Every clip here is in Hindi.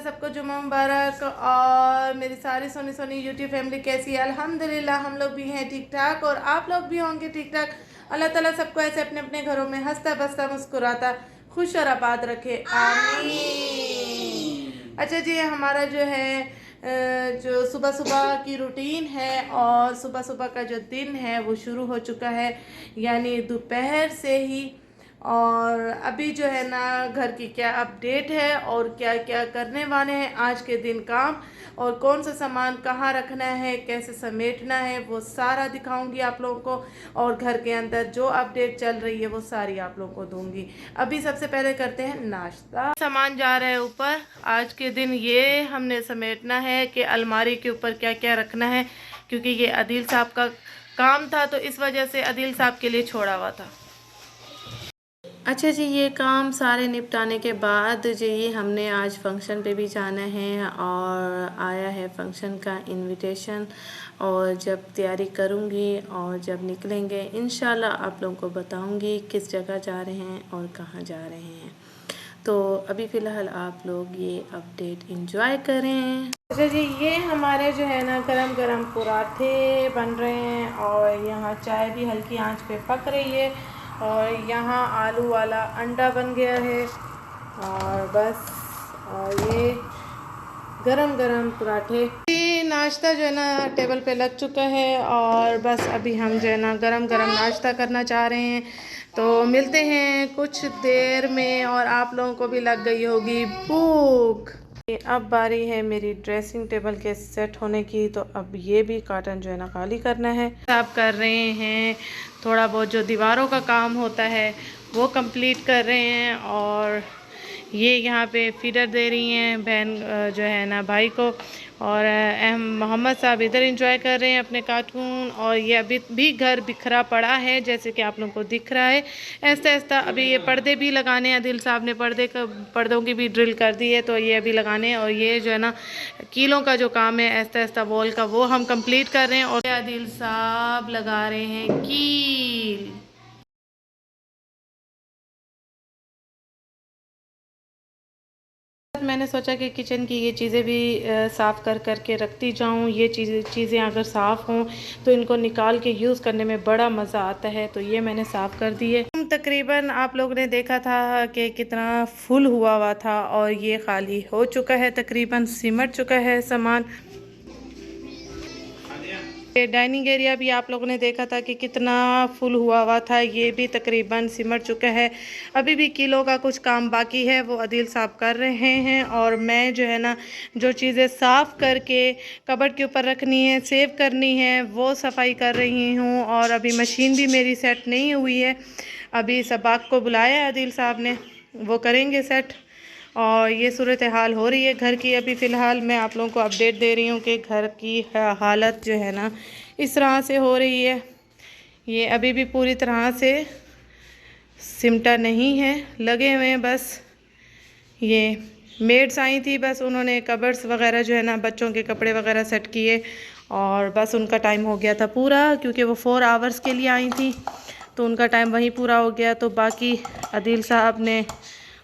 सबको जुम्मा मुबारक। और मेरी सारी सोनी सोनी यूट्यूब फैमिली कैसी है? अल्हम्दुलिल्लाह हम लोग भी हैं ठीक ठाक और आप लोग भी होंगे ठीक ठाक। अल्लाह ताला सबको ऐसे अपने अपने घरों में हंसता बसता मुस्कुराता खुश और आबाद रखे, आमीन। अच्छा जी, हमारा जो है जो सुबह सुबह की रूटीन है और सुबह सुबह का जो दिन है वो शुरू हो चुका है, यानी दोपहर से ही। और अभी जो है ना घर की क्या अपडेट है और क्या क्या करने वाले हैं आज के दिन काम, और कौन सा सामान कहाँ रखना है, कैसे समेटना है, वो सारा दिखाऊंगी आप लोगों को। और घर के अंदर जो अपडेट चल रही है वो सारी आप लोगों को दूंगी। अभी सबसे पहले करते हैं नाश्ता। सामान जा रहा है ऊपर। आज के दिन ये हमने समेटना है कि अलमारी के ऊपर क्या क्या रखना है, क्योंकि ये अदील साहब का काम था तो इस वजह से अदील साहब के लिए छोड़ा हुआ था। अच्छा जी, ये काम सारे निपटाने के बाद जी हमने आज फंक्शन पे भी जाना है और आया है फंक्शन का इनविटेशन। और जब तैयारी करूँगी और जब निकलेंगे इंशाल्लाह आप लोगों को बताऊँगी किस जगह जा रहे हैं और कहाँ जा रहे हैं। तो अभी फ़िलहाल आप लोग ये अपडेट एंजॉय करें। अच्छा जी, ये हमारे जो है ना गरम गरम पराठे बन रहे हैं और यहाँ चाय भी हल्की आंच पे पक रही है और यहाँ आलू वाला अंडा बन गया है और बस। और ये गरम गरम पराठे। नाश्ता जो है ना टेबल पे लग चुका है और बस अभी हम जो है ना गरम गरम नाश्ता करना चाह रहे हैं। तो मिलते हैं कुछ देर में और आप लोगों को भी लग गई होगी भूख। अब बारी है मेरी ड्रेसिंग टेबल के सेट होने की, तो अब ये भी कार्टन जो है ना खाली करना है। आप कर रहे हैं थोड़ा बहुत जो दीवारों का काम होता है वो कंप्लीट कर रहे हैं। और ये यहाँ पे फीडर दे रही हैं बहन जो है ना भाई को। और मोहम्मद साहब इधर एंजॉय कर रहे हैं अपने कार्टून। और ये अभी भी घर बिखरा पड़ा है जैसे कि आप लोगों को दिख रहा है। ऐसा ऐसा अभी ये पर्दे भी लगाने हैं, आदिल साहब ने पर्दों की भी ड्रिल कर दी है तो ये अभी लगाने हैं। और ये जो है ना कीलों का जो काम है ऐसा ऐसा वॉल का वो हम कंप्लीट कर रहे हैं। और आदिल साहब लगा रहे हैं कील। मैंने सोचा कि किचन की ये चीज़ें भी साफ़ कर करके रखती जाऊँ। ये चीज़ें अगर साफ़ हों तो इनको निकाल के यूज़ करने में बड़ा मज़ा आता है, तो ये मैंने साफ़ कर दी है। तकरीबन आप लोगों ने देखा था कि कितना फुल हुआ था और ये खाली हो चुका है, तकरीबन सिमट चुका है सामान। ये डाइनिंग एरिया भी आप लोगों ने देखा था कि कितना फुल हुआ था, ये भी तकरीबन सिमट चुका है। अभी भी किलो का कुछ काम बाकी है वो अदील साहब कर रहे हैं। और मैं जो है ना जो चीज़ें साफ़ करके कबर्ड के ऊपर रखनी है, सेव करनी है, वो सफाई कर रही हूँ। और अभी मशीन भी मेरी सेट नहीं हुई है। अभी सबाक को बुलाया है अदील साहब ने, वो करेंगे सेट। और ये सूरत हाल हो रही है घर की। अभी फ़िलहाल मैं आप लोगों को अपडेट दे रही हूँ कि घर की हालत जो है ना इस तरह से हो रही है। ये अभी भी पूरी तरह से सिमटा नहीं है, लगे हुए हैं बस। ये मेड्स आई थी, बस उन्होंने कबर्ड्स वगैरह जो है ना बच्चों के कपड़े वगैरह सेट किए और बस उनका टाइम हो गया था पूरा, क्योंकि वो 4 आवर्स के लिए आई थी तो उनका टाइम वहीं पूरा हो गया। तो बाकी अदील साहब ने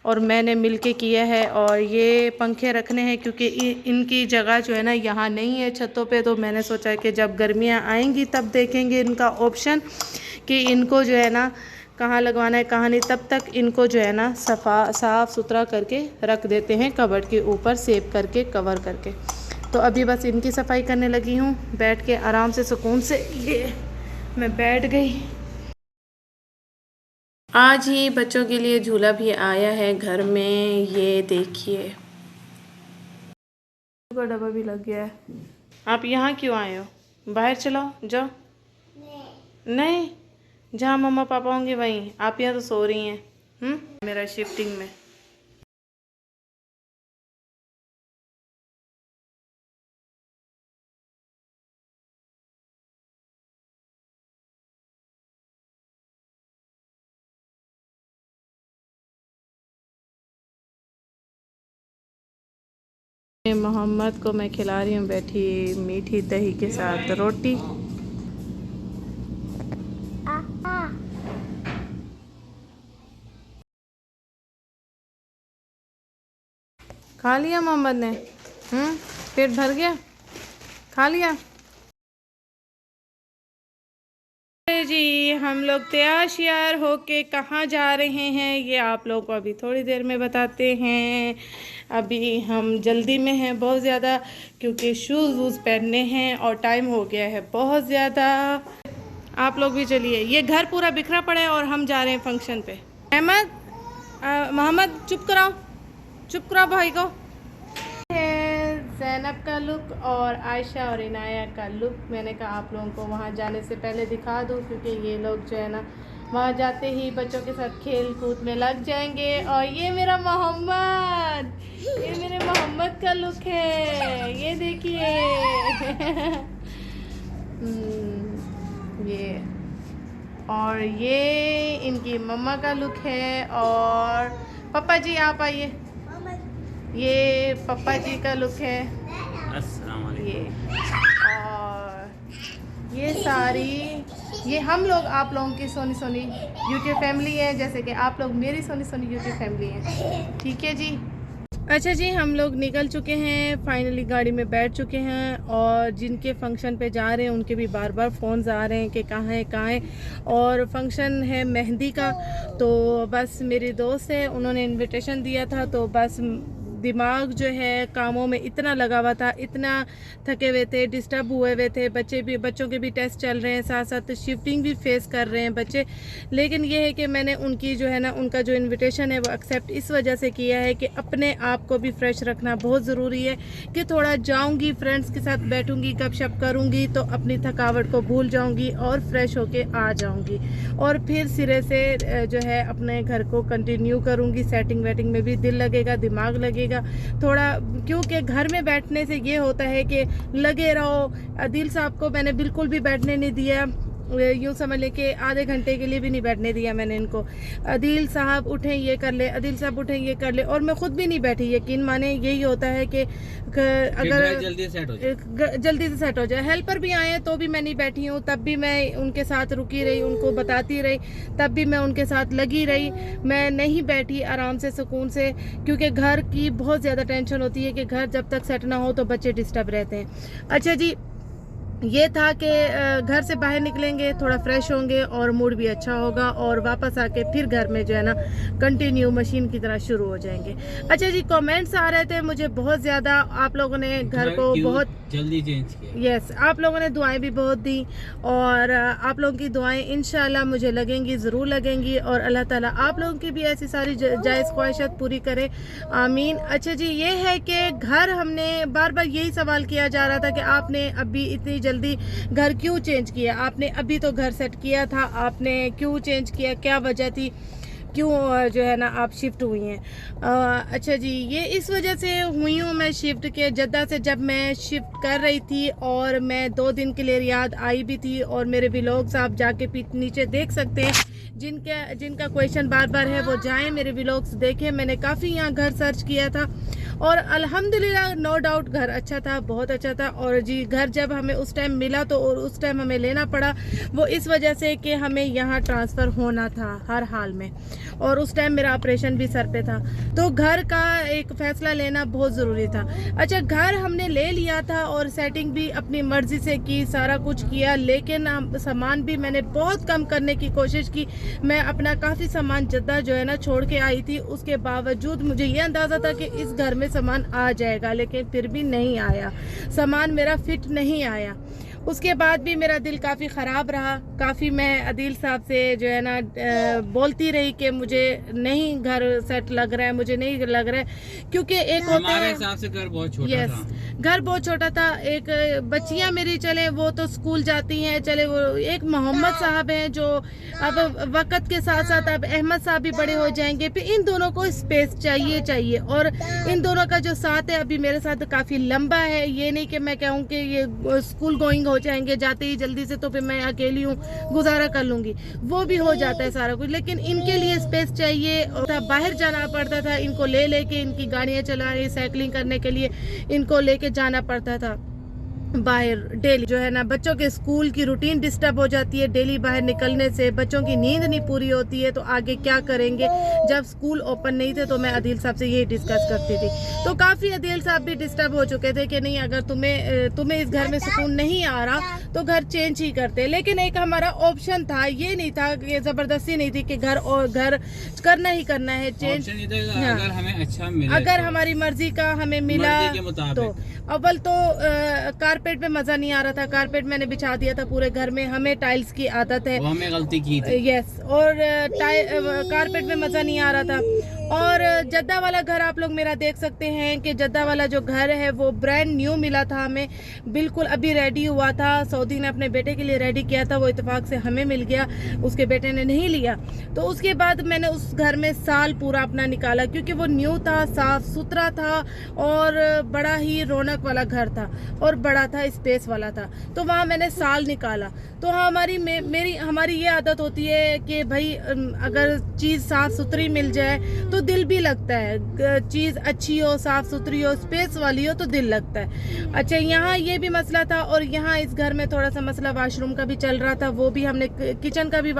और मैंने मिलके किया है। और ये पंखे रखने हैं क्योंकि इनकी जगह जो है ना यहाँ नहीं है छतों पे, तो मैंने सोचा कि जब गर्मियाँ आएंगी तब देखेंगे इनका ऑप्शन कि इनको जो है ना कहाँ लगवाना है कहाँ नहीं। तब तक इनको जो है ना साफ़ सुथरा करके रख देते हैं कबर्ड के ऊपर, सेव करके कवर करके। तो अभी बस इनकी सफाई करने लगी हूँ बैठ के आराम से सुकून से। ये मैं बैठ गई। आज ही बच्चों के लिए झूला भी आया है घर में, ये देखिए का डब्बा भी लग गया है। आप यहाँ क्यों आए हो? बाहर चलो जाओ। नहीं, जहाँ मम्मा पापा होंगे वहीं। आप यहाँ तो सो रही हैं। मेरा शिफ्टिंग में मोहम्मद को मैं खिला रही हूँ बैठी मीठी दही के साथ रोटी। खा लिया मोहम्मद ने? पेट भर गया? खा लिया? जी हम लोग तैयार श्यार होके कहाँ जा रहे हैं ये आप लोग को अभी थोड़ी देर में बताते हैं। अभी हम जल्दी में हैं बहुत ज़्यादा, क्योंकि शूज़ वूज़ पहनने हैं और टाइम हो गया है बहुत ज़्यादा। आप लोग भी चलिए, ये घर पूरा बिखरा पड़ा है और हम जा रहे हैं फंक्शन पे। मोहम्मद चुप कराओ भाई को। ज़ैनब का लुक और आयशा और इनाया का लुक मैंने कहा आप लोगों को वहाँ जाने से पहले दिखा दूँ, क्योंकि ये लोग जो है ना वहाँ जाते ही बच्चों के साथ खेल कूद में लग जाएंगे। और ये मेरा मोहम्मद, ये मेरे मोहम्मद का लुक है, ये देखिए। ये और ये इनकी मम्मा का लुक है। और पापा जी आप आइए, ये पापा जी का लुक है। ये और ये सारी ये हम लोग आप लोगों की सोनी सोनी यूट्यूब फैमिली है, जैसे कि आप लोग मेरी सोनी सोनी यूट्यूब फैमिली हैं। ठीक है जी। अच्छा जी हम लोग निकल चुके हैं, फाइनली गाड़ी में बैठ चुके हैं। और जिनके फंक्शन पे जा रहे हैं उनके भी बार बार फ़ोन्स आ रहे हैं कि कहाँ है। और फंक्शन है मेहंदी का, तो बस मेरी दोस्त है उन्होंने इनविटेशन दिया था, तो बस दिमाग जो है कामों में इतना लगा हुआ था, इतना थके हुए थे, डिस्टर्ब हुए हुए थे। बच्चों के भी टेस्ट चल रहे हैं, साथ साथ शिफ्टिंग भी फेस कर रहे हैं बच्चे। लेकिन ये है कि मैंने उनकी जो है ना उनका जो इनविटेशन है वो एक्सेप्ट इस वजह से किया है कि अपने आप को भी फ्रेश रखना बहुत ज़रूरी है। कि थोड़ा जाऊँगी फ्रेंड्स के साथ बैठूँगी, गपशप करूँगी तो अपनी थकावट को भूल जाऊँगी और फ्रेश होके आ जाऊँगी, और फिर सिरे से जो है अपने घर को कंटिन्यू करूँगी। सेटिंग वेटिंग में भी दिल लगेगा, दिमाग लगेगा थोड़ा, क्योंकि घर में बैठने से ये होता है कि लगे रहो। अदील साहब को मैंने बिल्कुल भी बैठने नहीं दिया, यूँ समझ लें कि आधे घंटे के लिए भी नहीं बैठने दिया मैंने इनको। अदील साहब उठें ये कर ले, अदील साहब उठें ये कर ले, और मैं खुद भी नहीं बैठी। यकीन माने यही होता है कि अगर जल्दी से सेट हो जाए। हेल्पर भी आए तो भी मैं नहीं बैठी हूँ, तब भी मैं उनके साथ रुकी रही, उनको बताती रही, तब भी मैं उनके साथ लगी रही। मैं नहीं बैठी आराम से सुकून से, क्योंकि घर की बहुत ज़्यादा टेंशन होती है कि घर जब तक सेट ना हो तो बच्चे डिस्टर्ब रहते हैं। अच्छा जी ये था कि घर से बाहर निकलेंगे, थोड़ा फ्रेश होंगे और मूड भी अच्छा होगा, और वापस आके फिर घर में जो है ना कंटिन्यू मशीन की तरह शुरू हो जाएंगे। अच्छा जी कमेंट्स आ रहे थे मुझे बहुत ज़्यादा, आप लोगों ने घर को बहुत जल्दी चेंज किया। यस आप लोगों ने दुआएं भी बहुत दी, और आप लोगों की दुआएं इंशाल्लाह मुझे लगेंगी, ज़रूर लगेंगी, और अल्लाह ताला आप लोगों की भी ऐसी सारी जायज़ ख्वाहिशात पूरी करे, आमीन। अच्छा जी ये है कि घर हमने बार बार यही सवाल किया जा रहा था कि आपने अभी इतनी जल्दी घर क्यों चेंज किया, आपने अभी तो घर सेट किया था, आपने क्यों चेंज किया, क्या वजह थी, क्यों जो है ना आप शिफ्ट हुई हैं। अच्छा जी ये इस वजह से हुई हूँ मैं शिफ्ट के, जद्दा से जब मैं शिफ्ट कर रही थी और मैं 2 दिन के लिए रियाद आई भी थी, और मेरे व्लॉग्स आप जाके नीचे देख सकते हैं। जिनका क्वेश्चन बार बार है वो जाएं मेरे व्लॉग्स देखें। मैंने काफ़ी यहाँ घर सर्च किया था और अल्हम्दुलिल्लाह नो डाउट घर अच्छा था, बहुत अच्छा था। और जी घर जब हमें उस टाइम मिला तो और उस टाइम हमें लेना पड़ा, वो इस वजह से कि हमें यहाँ ट्रांसफ़र होना था हर हाल में, और उस टाइम मेरा ऑपरेशन भी सर पे था, तो घर का एक फ़ैसला लेना बहुत ज़रूरी था। अच्छा घर हमने ले लिया था और सेटिंग भी अपनी मर्ज़ी से की, सारा कुछ किया, लेकिन सामान भी मैंने बहुत कम करने की कोशिश की। मैं अपना काफ़ी सामान जद्दा जो है ना छोड़ के आई थी, उसके बावजूद मुझे ये अंदाज़ा था कि इस घर में सामान आ जाएगा, लेकिन फिर भी नहीं आया, सामान मेरा फिट नहीं आया। उसके बाद भी मेरा दिल काफ़ी ख़राब रहा, काफ़ी मैं अदील साहब से जो है ना बोलती रही कि मुझे नहीं घर सेट लग रहा है, मुझे नहीं लग रहा है, क्योंकि एक होता है हिसाब से घर बहुत छोटा था। घर बहुत छोटा था। एक बच्चियां मेरी चले वो तो स्कूल जाती हैं, चले वो एक मोहम्मद साहब हैं जो अब वक्त के साथ साथ अब अहमद साहब भी बड़े हो जाएंगे, फिर इन दोनों को स्पेस चाहिए, और इन दोनों का जो साथ है अभी मेरे साथ काफ़ी लंबा है। ये नहीं कि मैं कहूँ कि ये स्कूल गोइंग हो जाएंगे जाते ही जल्दी से, तो फिर मैं अकेली हूँ गुजारा कर लूँगी, वो भी हो जाता है सारा कुछ, लेकिन इनके लिए स्पेस चाहिए। और बाहर जाना पड़ता था इनको लेके, इनकी गाड़ियाँ चलाने, साइकिलिंग करने के लिए इनको लेके जाना पड़ता था। बाहर डेली जो है ना बच्चों के स्कूल की रूटीन डिस्टर्ब हो जाती है। डेली बाहर निकलने से बच्चों की नींद नहीं पूरी होती है, तो आगे क्या करेंगे। जब स्कूल ओपन नहीं थे तो मैं अदील साहब से यही डिस्कस करती थी, तो काफ़ी अदील साहब भी डिस्टर्ब हो चुके थे कि नहीं अगर तुम्हें इस घर में सुकून नहीं आ रहा तो घर चेंज ही करते। लेकिन एक हमारा ऑप्शन था, ये नहीं था कि ज़बरदस्ती नहीं थी कि घर करना ही करना है चेंज। हाँ। अगर हमें अच्छा मिले, अगर हमारी मर्जी का हमें मिला तो अव्वल तो कारपेट पे मजा नहीं आ रहा था। कारपेट मैंने बिछा दिया था पूरे घर में, हमें टाइल्स की आदत है, वो हमें गलती की थी। यस, और कारपेट में मजा नहीं आ रहा था। और जद्दा वाला घर आप लोग मेरा देख सकते हैं कि जद्दा वाला जो घर है वो ब्रांड न्यू मिला था हमें, बिल्कुल अभी रेडी हुआ था। सऊदी ने अपने बेटे के लिए रेडी किया था, वो इत्तेफाक से हमें मिल गया, उसके बेटे ने नहीं लिया। तो उसके बाद मैंने उस घर में साल पूरा अपना निकाला, क्योंकि वो न्यू था, साफ सुथरा था और बड़ा ही रौनक वाला घर था और बड़ा था, स्पेस वाला था। तो वहाँ मैंने साल निकाला। तो हमारी ये आदत होती है कि भाई अगर चीज़ साफ सुथरी मिल जाए तो दिल भी लगता है। चीज़ अच्छी हो, साफ सुथरी हो, स्पेस वाली हो तो दिल लगता है। अच्छा, यहाँ ये भी मसला था, और यहाँ इस घर में थोड़ा सा मसला वाशरूम का भी चल रहा था, वो भी हमने, किचन का भी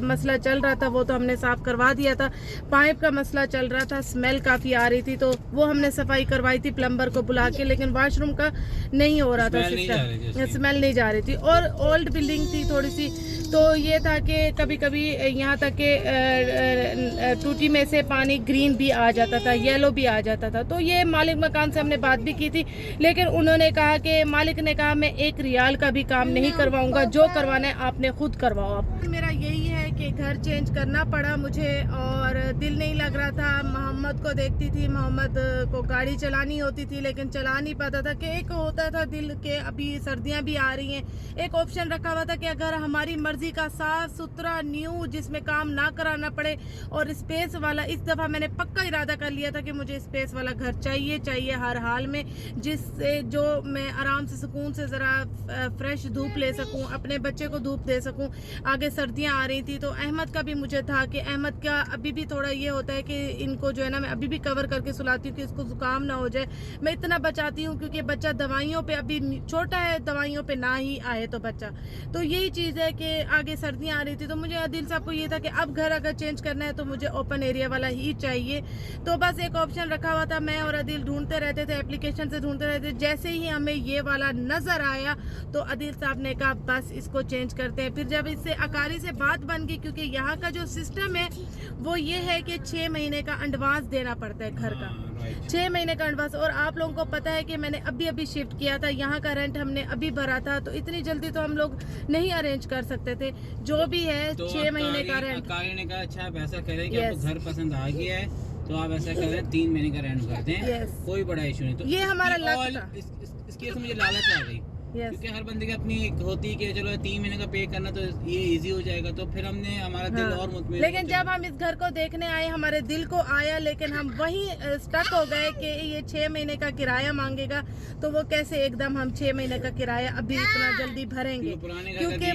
मसला चल रहा था, वो तो हमने साफ करवा दिया था। पाइप का मसला चल रहा था, स्मेल काफ़ी आ रही थी, तो वो हमने सफाई करवाई थी प्लम्बर को बुला के, लेकिन वाशरूम का नहीं हो रहा था सिस्टम, स्मेल नहीं जा रही थी। और ओल्ड बिल्डिंग थी थोड़ी सी, तो ये था कि कभी कभी यहाँ तक के टूटी में से पानी ग्रीन भी आ जाता था, येलो भी आ जाता था। तो ये मालिक मकान से हमने बात भी की थी, लेकिन उन्होंने कहा कि मालिक ने कहा मैं 1 रियाल का भी काम नहीं करवाऊंगा, जो करवाना है आपने खुद करवाओ। आप मेरा यही है कि घर चेंज करना पड़ा मुझे, और दिल नहीं लग रहा था। मोहम्मद को देखती थी, मोहम्मद को गाड़ी चलानी होती थी लेकिन चला नहीं पाता था। कि एक होता था दिल के, अभी सर्दियाँ भी आ रही हैं, एक ऑप्शन रखा हुआ था कि अगर हमारी मर्जी का साफ सुथरा न्यू जिसमें काम ना कराना पड़े और स्पेस वाला, इस दफ़ा मैंने पक्का इरादा कर लिया था कि मुझे स्पेस वाला घर चाहिए हर हाल में, जिससे जो मैं आराम से सुकून से ज़रा फ्रेश धूप ले सकूं, अपने बच्चे को धूप दे सकूं। आगे सर्दियां आ रही थी, तो अहमद का भी मुझे था कि अहमद का अभी भी थोड़ा ये होता है कि इनको जो है ना मैं अभी भी कवर करके सुलाती हूँ कि इसको जुकाम ना हो जाए। मैं इतना बचाती हूँ क्योंकि बच्चा दवाइयों पे अभी छोटा है, दवाइयों पे ना ही आए तो बच्चा। तो यही चीज़ है कि आगे सर्दियाँ आ रही थी, तो मुझे आदिल साहब को ये था कि अब घर अगर चेंज करना है तो मुझे ओपन एरिया वाला ही चाहिए। तो बस एक ऑप्शन रखा हुआ था, मैं और आदिल ढूंढते रहते थे, एप्लीकेशन से ढूंढते रहते थे। जैसे ही हमें ये वाला नज़र आया तो आदिल साहब ने कहा बस इसको चेंज करते हैं। फिर जब इससे अकारी से बात बन गई, क्योंकि यहाँ का जो सिस्टम है वो ये है कि 6 महीने का एडवांस देना पड़ता है घर का, 6 महीने का एडवांस। और आप लोगों को पता है कि मैंने अभी शिफ्ट किया था, यहाँ का रेंट हमने अभी भरा था, तो इतनी जल्दी तो हम लोग नहीं अरेंज कर सकते थे। जो भी है तो 6 महीने का रेंट। ने कहा अच्छा आप ऐसा करें कि आपको घर पसंद आ गया है तो आप ऐसा करें 3 महीने का रेंट कर दें, कोई बड़ा इशू नहीं। तो ये हमारा लक था। इस केस में मुझे लालच आ गई, क्योंकि हर बंदे की अपनी होती है कि चलो 3 महीने का पे करना तो ये इजी हो जाएगा, तो फिर हमने हमारा दिल और मुतमईन। लेकिन जब हम इस घर को देखने आए हमारे दिल को आया, लेकिन हम वहीं स्टक हो गए कि ये 6 महीने का किराया मांगेगा, तो वो कैसे एकदम हम 6 महीने का किराया अभी इतना जल्दी भरेंगे। क्योंकि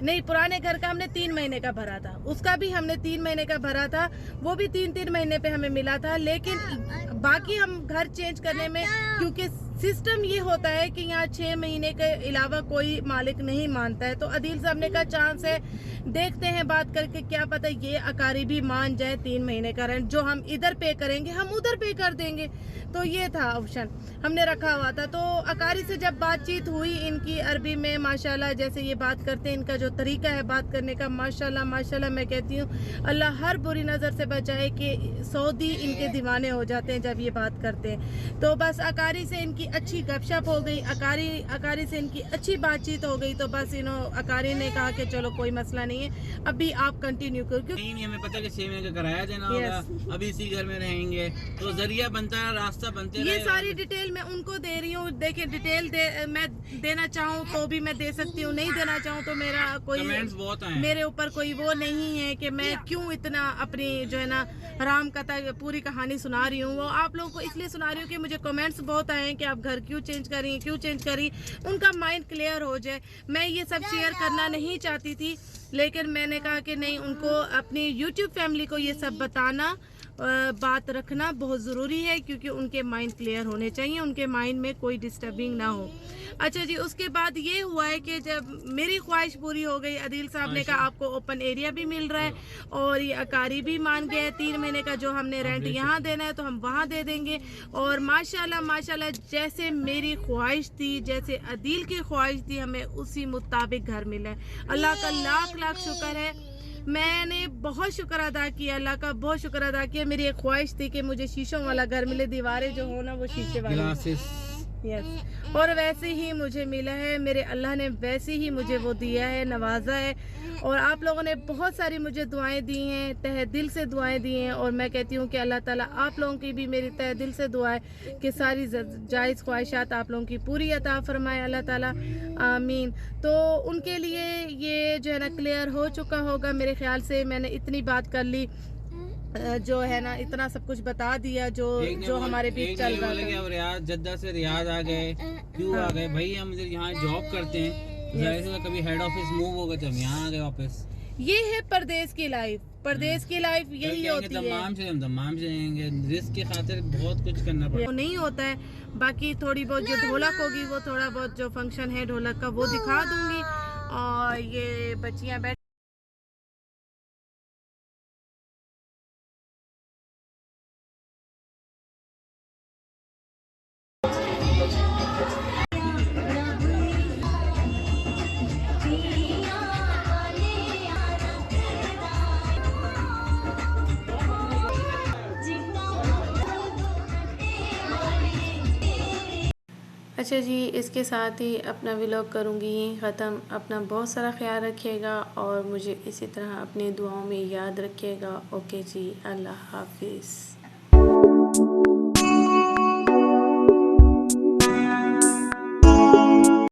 नहीं, पुराने घर का हमने 3 महीने का भरा था, उसका भी हमने 3 महीने का भरा था, वो भी 3 महीने पे हमें मिला था। लेकिन बाकी हम घर चेंज करने में, क्योंकि सिस्टम ये होता है कि यहाँ 6 महीने के अलावा कोई मालिक नहीं मानता है, तो आदिल साहब ने कहा चांस है, देखते हैं बात करके, क्या पता ये अकारी भी मान जाए। 3 महीने का रेंट जो हम इधर पे करेंगे हम उधर पे कर देंगे। तो ये था ऑप्शन हमने रखा हुआ था। तो अकारी से जब बातचीत हुई इनकी अरबी में, माशाल्लाह जैसे ये बात करते हैं, इनका जो तरीका है बात करने का, माशाल्लाह माशाल्लाह मैं कहती हूँ अल्लाह हर बुरी नज़र से बचाए कि सऊदी इनके दीवाने हो जाते हैं जब ये बात करते हैं। तो बस अकारी से इनकी अच्छी गपशप हो गई, अकारी से इनकी अच्छी बातचीत हो गई। तो बस अकारी ने कहा कि चलो कोई मसला नहीं है, अभी आप कंटिन्यू करो। क्योंकि हमें पता है कि 6 महीने का किराया देना होगा, अभी इसी घर में रहेंगे, तो जरिया बनता है, रास्ता बनते हैं। ये सारी डिटेल मैं उनको दे रही हूँ। देखिए डिटेल मैं देना चाहूँ तो भी मैं दे सकती हूँ, नहीं देना चाहूँ तो मेरा कोई कमेंट्स बहुत आए, मेरे मेरे ऊपर कोई वो नहीं है कि मैं क्यों इतना अपनी जो है ना हराम कथा पूरी कहानी सुना रही हूँ। वो आप लोगों को इसलिए सुना रही हूँ कि मुझे कमेंट्स बहुत आए हैं कि आप घर क्यों चेंज करी, उनका माइंड क्लियर हो जाए। मैं ये सब शेयर करना नहीं चाहती थी, लेकिन मैंने कहा कि नहीं, उनको अपनी YouTube फैमिली को ये सब बताना बात रखना बहुत ज़रूरी है, क्योंकि उनके माइंड क्लियर होने चाहिए, उनके माइंड में कोई डिस्टर्बिंग ना हो। अच्छा जी, उसके बाद ये हुआ है कि जब मेरी ख्वाहिश पूरी हो गई, अदील साहब ने कहा आपको ओपन एरिया भी मिल रहा है और ये अकारी भी मान गया है 3 महीने का जो हमने रेंट यहाँ देना है तो हम वहाँ दे देंगे। और माशाल्लाह माशाल्लाह जैसे मेरी ख्वाहिश थी, जैसे अदील की ख्वाहिश थी, हमें उसी मुताबिक घर मिला है। अल्लाह का लाख लाख शुक्र है। मैंने बहुत शुक्र अदा किया, अल्लाह का बहुत शुक्र अदा किया। मेरी एक ख्वाहिश थी कि मुझे शीशों वाला घर मिले, दीवारें जो हो ना वो शीशे वाली। यस, और वैसे ही मुझे मिला है, मेरे अल्लाह ने वैसे ही मुझे वो दिया है, नवाजा है। और आप लोगों ने बहुत सारी मुझे दुआएं दी हैं, तहे दिल से दुआएं दी हैं, और मैं कहती हूँ कि अल्लाह ताला आप लोगों की भी मेरी तहे दिल से दुआ है कि सारी जायज़ ख्वाहिशात आप लोगों की पूरी अता फरमाए अल्लाह ताला, आमीन। तो उनके लिए ये जो है ना क्लियर हो चुका होगा मेरे ख्याल से। मैंने इतनी बात कर ली, जो है ना इतना सब कुछ बता दिया जो हमारे बीच चल रहा था। रियाद, जद्दा से रियाद आ गए, क्यों आ गए भाई? हम यहाँ जॉब करते हैं, तो कभी हेड ऑफिस मूव होगा तो हम यहाँ आ गए वापस। ये है परदेश की लाइफ, परदेश की लाइफ यही होती है। हम दमाम से जाएंगे, रिस्क की खातिर बहुत कुछ करना पड़ेगा। नहीं होता है, बाकी थोड़ी बहुत जो ढोलक होगी, वो थोड़ा बहुत जो फंक्शन है ढोलक का वो दिखा दूंगी। और ये बच्चियां बैठ अच्छा जी, इसके साथ ही अपना व्लॉग करूँगी यहीं ख़त्म। अपना बहुत सारा ख्याल रखिएगा और मुझे इसी तरह अपनी दुआओं में याद रखिएगा। ओके जी, अल्लाह हाफिज़।